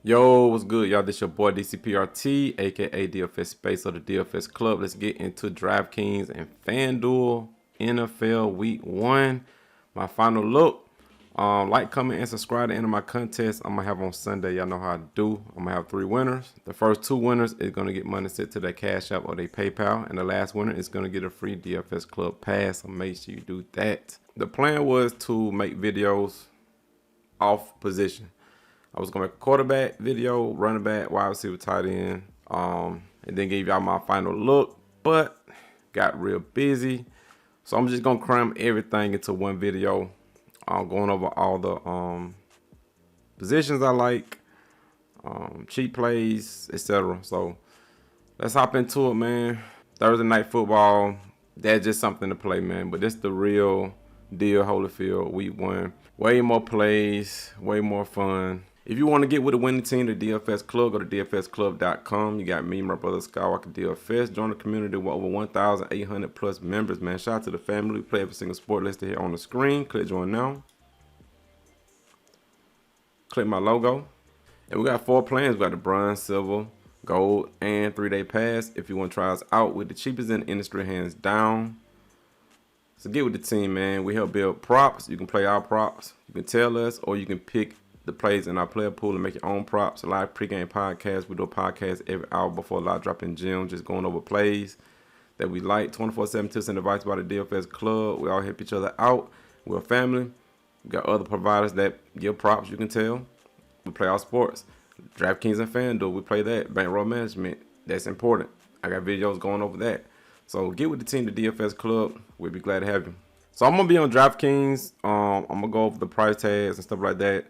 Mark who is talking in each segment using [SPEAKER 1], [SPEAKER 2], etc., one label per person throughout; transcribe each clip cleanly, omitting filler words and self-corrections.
[SPEAKER 1] Yo, what's good, y'all? This your boy DCPRT, aka DFS Space or the DFS Club. Let's get into Draftkings and Fanduel NFL Week 1. My final look. Like, comment, and subscribe to enter my contest I'm gonna have on Sunday. Y'all know how I do. I'm gonna have 3 winners. The first 2 winners is gonna get money sent to their Cash App or their PayPal, and the last winner is gonna get a free DFS Club pass. So make sure you do that. The plan was to make videos off position. I was gonna make a quarterback video, running back, wide receiver, tight end, and then give y'all my final look, but got real busy. So I'm just gonna cram everything into one video. Going over all the positions I like, cheat plays, etc. So let's hop into it, man. Thursday night football, that's just something to play, man. But this the real deal, Holyfield, week 1. Way more plays, way more fun. If you want to get with the winning team, the DFS Club, go to DFSclub.com. You got me, my brother Skywalker DFS. Join the community with over 1,800 plus members, man. Shout out to the family. We play every single sport listed here on the screen. Click join now. Click my logo. And we got 4 plans. We got the bronze, silver, gold, and 3-day pass. If you want to try us out, with the cheapest in the industry, hands down. So get with the team, man. We help build props. You can play our props. You can tell us, or you can pick the plays in our player pool and make your own props. A live pregame podcast. We do a podcast every hour before live dropping gems, just going over plays that we like. 24/7 tips and advice by the DFS Club. We all help each other out. We're a family. We got other providers that give props. You can tell. We play our sports. Draftkings and Fanduel. We play that. Bankroll management. That's important. I got videos going over that. So get with the team, the DFS Club. We'll be glad to have you. So I'm gonna be on DraftKings. I'm gonna go over the price tags and stuff like that.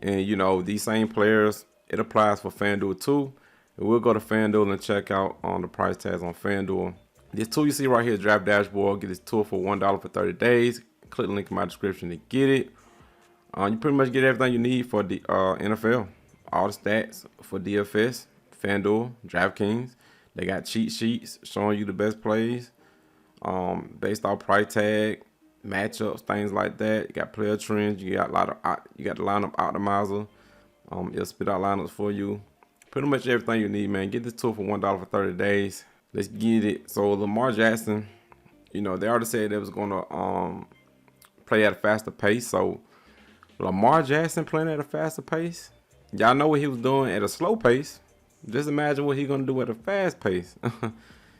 [SPEAKER 1] And you know, these same players, it applies for FanDuel too. And we'll go to FanDuel and check out on the price tags on FanDuel. This tool you see right here, Draft Dashboard. Get this tool for $1 for 30 days. Click the link in my description to get it. You pretty much get everything you need for the NFL. All the stats for DFS, FanDuel, DraftKings. They got cheat sheets showing you the best plays based off price tag, matchups, things like that. You got player trends. You got the lineup optimizer. It'll spit out lineups for you. Pretty much everything you need, man. Get this tool for $1 for 30 days. Let's get it. So Lamar Jackson, you know, they already said they was gonna play at a faster pace. So Lamar Jackson playing at a faster pace. Y'all know what he was doing at a slow pace. Just imagine what he's gonna do at a fast pace.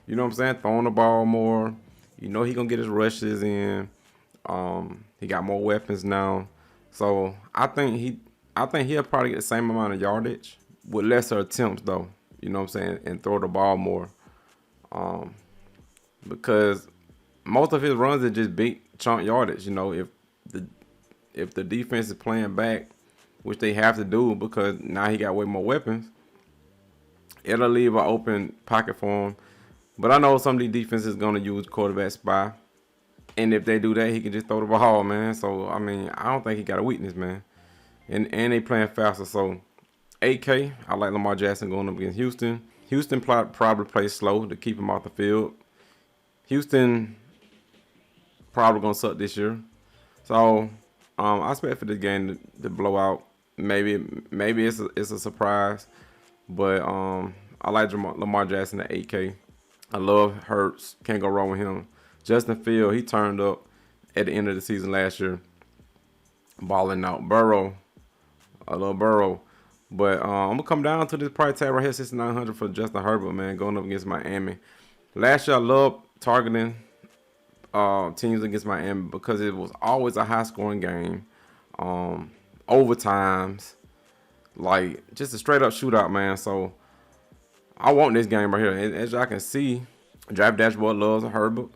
[SPEAKER 1] You know what I'm saying? Throwing the ball more. You know he gonna get his rushes in. He got more weapons now. So I think he'll probably get the same amount of yardage with lesser attempts though. You know what I'm saying? And throw the ball more. Because most of his runs are just big chunk yardage. You know, if the defense is playing back, which they have to do because now he got way more weapons, it'll leave an open pocket for him. But I know some of these defenses going to use quarterback spy. And if they do that, he can just throw the ball, man. So, I mean, I don't think he got a weakness, man. And they playing faster. So, 8K, I like Lamar Jackson going up against Houston. Houston probably plays slow to keep him off the field. Houston probably going to suck this year. So, I expect for this game to blow out. Maybe it's a surprise. But I like Lamar Jackson at 8K. I love Herbert. Can't go wrong with him. Justin Fields, he turned up at the end of the season last year. Balling out. Burrow. I love Burrow. But I'm going to come down to this price tag right here, 6,900 for Justin Herbert, man, going up against Miami. Last year, I loved targeting teams against Miami because it was always a high-scoring game. Overtimes. Like, just a straight-up shootout, man. So, I want this game right here. As y'all can see, Draft Dashboard loves Herbert.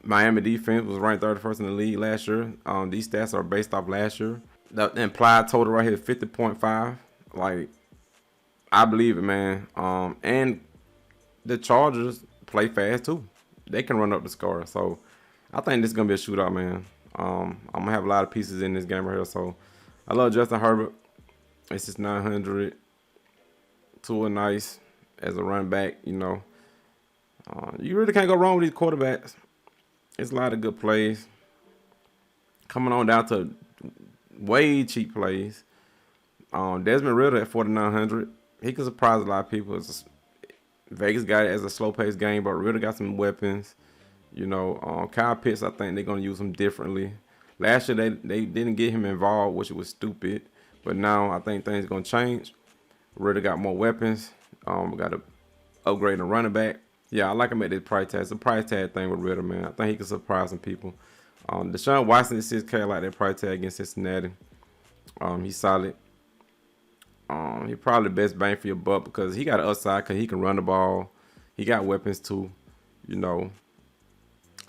[SPEAKER 1] Miami defense was ranked 31st in the league last year. These stats are based off last year. The implied total right here is 50.5. Like, I believe it, man. And the Chargers play fast too. They can run up the score. So, I think this is gonna be a shootout, man. I'm gonna have a lot of pieces in this game right here. So, I love Justin Herbert. It's just 900. Tua nice as a running back, you know. You really can't go wrong with these quarterbacks. It's a lot of good plays. Coming on down to way cheap plays. Desmond Ritter at 4,900. He can surprise a lot of people. Vegas got it as a slow-paced game, but Ritter got some weapons. You know, Kyle Pitts, I think they're going to use him differently. Last year, they didn't get him involved, which was stupid. But now I think things going to change. Ritter got more weapons. We got to upgrade the running back. Yeah, I like him at this price tag. It's a price tag thing with Ritter, man. I think he can surprise some people. Deshaun Watson is 6K. I like that price tag against Cincinnati. He's solid. He probably the best bang for your buck because he got an upside because he can run the ball. He got weapons too. You know,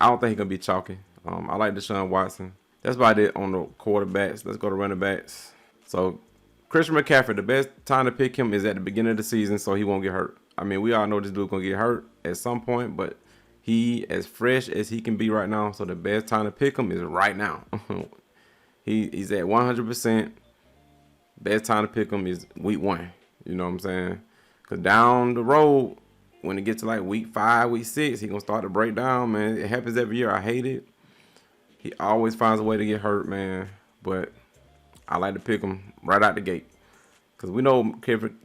[SPEAKER 1] I don't think he's going to be chalky. I like Deshaun Watson. That's about it on the quarterbacks. Let's go to running backs. So, Christian McCaffrey, the best time to pick him is at the beginning of the season so he won't get hurt. I mean, we all know this dude's going to get hurt at some point, but he as fresh as he can be right now. So, the best time to pick him is right now. He's at 100%. Best time to pick him is week 1. You know what I'm saying? Because down the road, when it gets to like week 5, week 6, he's going to start to break down, man. It happens every year. I hate it. He always finds a way to get hurt, man. But I like to pick him right out the gate. Because we know Christian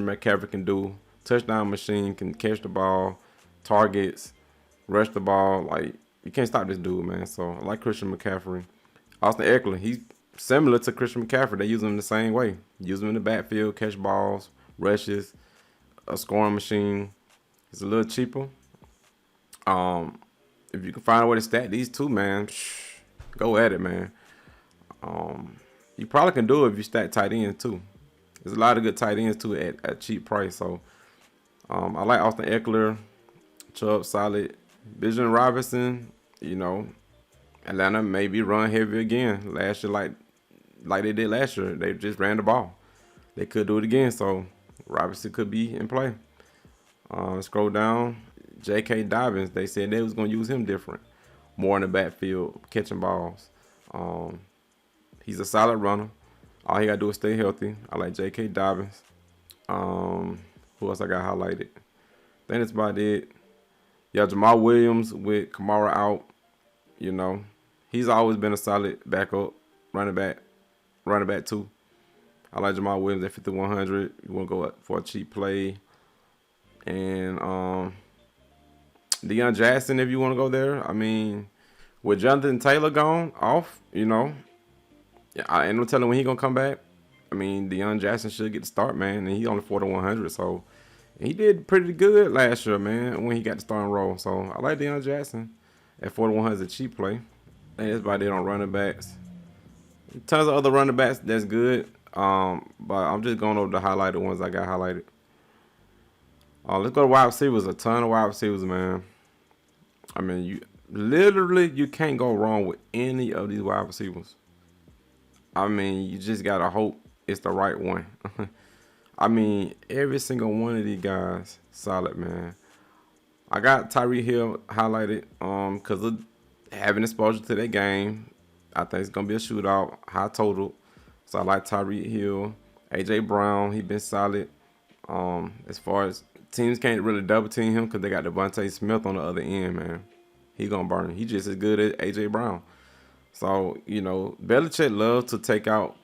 [SPEAKER 1] McCaffrey can do. Touchdown machine, can catch the ball, targets, rush the ball. Like, you can't stop this dude, man. So, I like Christian McCaffrey. Austin Eckler, he's similar to Christian McCaffrey. They use him the same way. Use him in the backfield, catch balls, rushes, a scoring machine. It's a little cheaper. If you can find a way to stack these two, man, go at it, man. You probably can do it if you stack tight ends too. There's a lot of good tight ends too at a cheap price. So I like Austin Eckler, Chubb, solid. Bijan Robinson, you know, Atlanta maybe run heavy again. Last year, like they did last year, they just ran the ball. They could do it again, so Robinson could be in play. Scroll down. J.K. Dobbins, they said they was going to use him different. More in the backfield, catching balls. He's a solid runner. All he got to do is stay healthy. I like J.K. Dobbins. Who else I got highlighted? I think that's about it. Yeah, Jamal Williams with Kamara out. You know, he's always been a solid backup running back too. I like Jamal Williams at 5,100. You want to go for a cheap play. And Deion Jackson, if you want to go there. I mean, with Jonathan Taylor gone off, you know, I ain't no telling when he gonna come back. I mean, Deion Jackson should get the start, man, and he's only 4,100, so he did pretty good last year, man, when he got the starting role. So I like Deion Jackson at 4,100 as a cheap play. I think that's about it on running backs. Tons of other running backs that's good, but I'm just going over the highlighted ones I got highlighted. Let's go to wide receivers. A ton of wide receivers, man. I mean, you can't go wrong with any of these wide receivers. I mean, you just gotta hope it's the right one. I mean, every single one of these guys, solid, man. I got Tyreek Hill highlighted because of having exposure to that game. I think it's gonna be a shootout, high total. So I like Tyreek Hill. AJ Brown, he been solid. As far as teams can't really double team him because they got Devontae Smith on the other end, man. He gonna burn. He just as good as AJ Brown. So, you know, Belichick loves to take out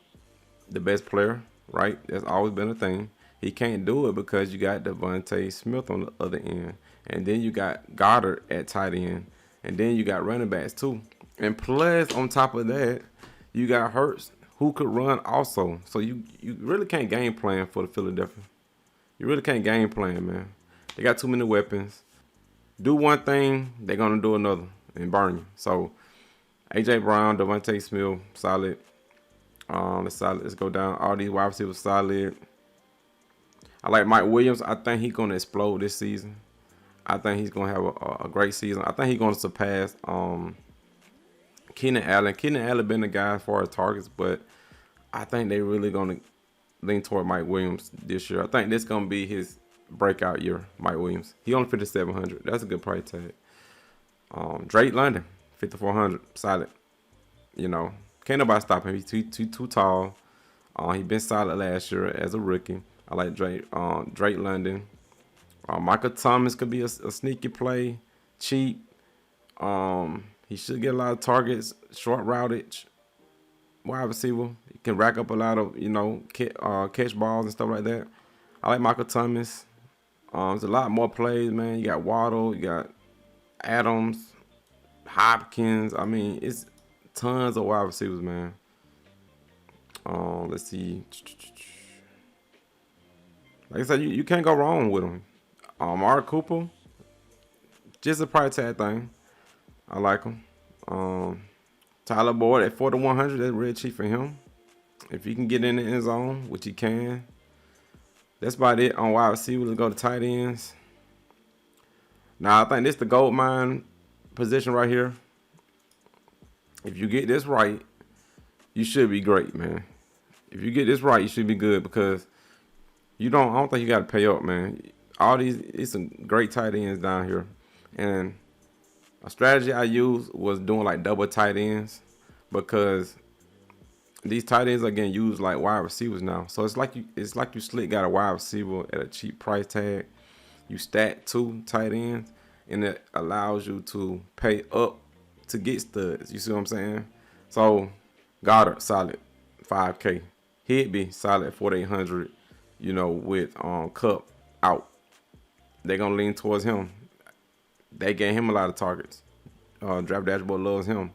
[SPEAKER 1] the best player, right? That's always been a thing. He can't do it because you got Devontae Smith on the other end. And then you got Goddard at tight end. And then you got running backs too. And plus, on top of that, you got Hurts, who could run also. So you really can't game plan for the Philadelphia. You really can't game plan, man. They got too many weapons. Do one thing, they're going to do another and burn you. So, AJ Brown, Devontae Smith, solid. Let's go down. All these wide receivers solid. I like Mike Williams. I think he's going to explode this season. I think he's going to have a great season. I think he's going to surpass Keenan Allen. Keenan Allen been the guy as far as targets, but I think they really going to lean toward Mike Williams this year. I think this going to be his breakout year, Mike Williams. He only 5,700. That's a good price tag. Drake London, 5,400. Solid. You know, can't nobody stop him. He's too tall. He been solid last year as a rookie. I like Drake London. Michael Thomas could be a sneaky play. Cheap. He should get a lot of targets. Short routage. wide receiver. He can rack up a lot of, catch balls and stuff like that. I like Michael Thomas. There's a lot more plays, man. You got Waddle, you got Adams, Hopkins. I mean, it's tons of wide receivers, man. Let's see. Like I said, you can't go wrong with him. Amari Cooper, just a price tag thing. I like him. Tyler Boyd at 4,100. That's real cheap for him. If he can get in the end zone, which he can. That's about it on wide receiver. Let's go to tight ends. Now, I think this is the gold mine position right here. If you get this right, you should be great, man. If you get this right, you should be good because I don't think you got to pay up, man. It's some great tight ends down here. And a strategy I used was doing like double tight ends because these tight ends are getting used like wide receivers now. So it's like you slick got a wide receiver at a cheap price tag. You stack 2 tight ends, and it allows you to pay up to get studs. You see what I'm saying? So Goddard solid 5K. Higby solid at 4,800. With Cup out, they're gonna lean towards him. They gave him a lot of targets. Draft Dashboard loves him.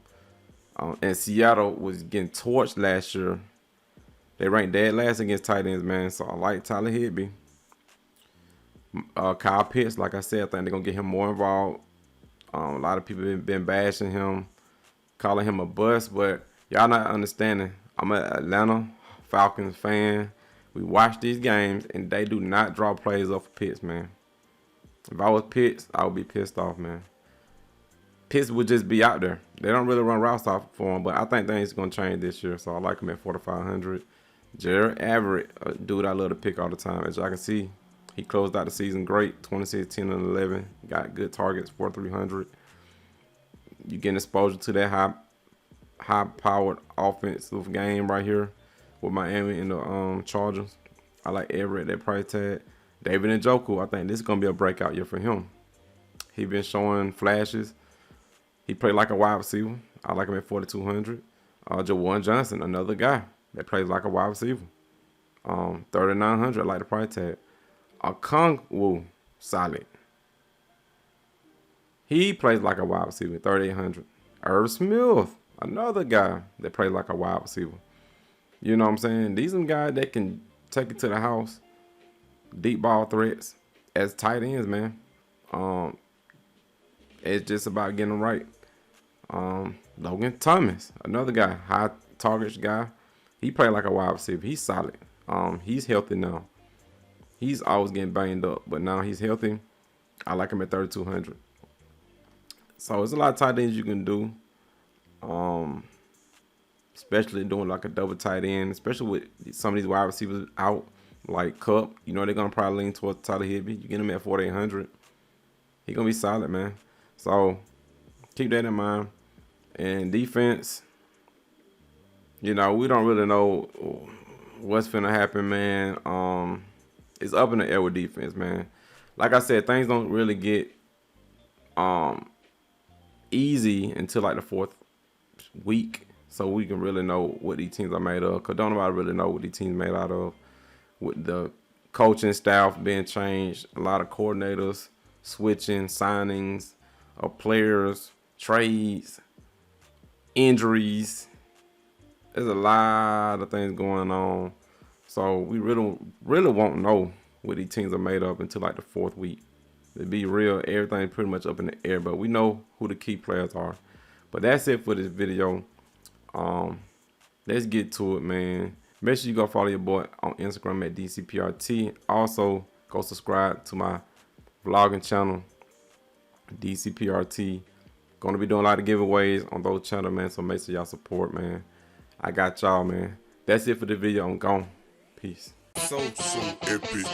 [SPEAKER 1] And Seattle was getting torched last year. They ranked dead last against tight ends, man. So I like Tyler Higby. Kyle Pitts, like I said, I think they're going to get him more involved. A lot of people been bashing him, calling him a bust, but y'all not understanding. I'm an Atlanta Falcons fan. We watch these games, and they do not draw plays up for Pitts, man. If I was Pitts, I would be pissed off, man. Pitts would just be out there. They don't really run routes off for him, but I think things going to change this year, so I like him at 4,500. Jared Everett, a dude I love to pick all the time. As y'all can see, he closed out the season great, 26, 10, and 11. Got good targets, 4,300. You getting exposure to that high-powered offensive game right here with Miami and the Chargers. I like Everett at that price tag. David Njoku, I think this is going to be a breakout year for him. He been showing flashes. He played like a wide receiver. I like him at 4,200. Jawan Johnson, another guy that plays like a wide receiver. 3,900, I like the price tag. Okongwu, solid. He plays like a wide receiver, 3,800. Irv Smith, another guy that plays like a wide receiver. You know what I'm saying? These are guys that can take it to the house. Deep ball threats as tight ends, man. It's just about getting them right. Logan Thomas, another guy, high targets guy. He played like a wide receiver. He's solid. He's healthy now. He's always getting banged up, but now he's healthy. I like him at 3,200. So it's a lot of tight ends you can do. Especially doing like a double tight end, especially with some of these wide receivers out, like Cup. They're gonna probably lean towards Tyler Higby. You get him at 4,800. He's gonna be solid, man. So keep that in mind. And defense, we don't really know what's finna happen, man. It's up in the air with defense, man. Like I said, things don't really get easy until like the 4th week, so we can really know what these teams are made of. Cause don't nobody really know what these teams made out of. With the coaching staff being changed, a lot of coordinators switching, signings of players, trades, injuries. There's a lot of things going on. So we really won't know what these teams are made of until like the 4th week. To be real, everything's pretty much up in the air, but we know who the key players are. But that's it for this video. Let's get to it, man. Make sure you go follow your boy on Instagram at DCPRT. Also, go subscribe to my vlogging channel, DCPRT. Gonna be doing a lot of giveaways on those channels, man. So make sure y'all support, man. I got y'all, man. That's it for the video. I'm gone. Peace.
[SPEAKER 2] So epic.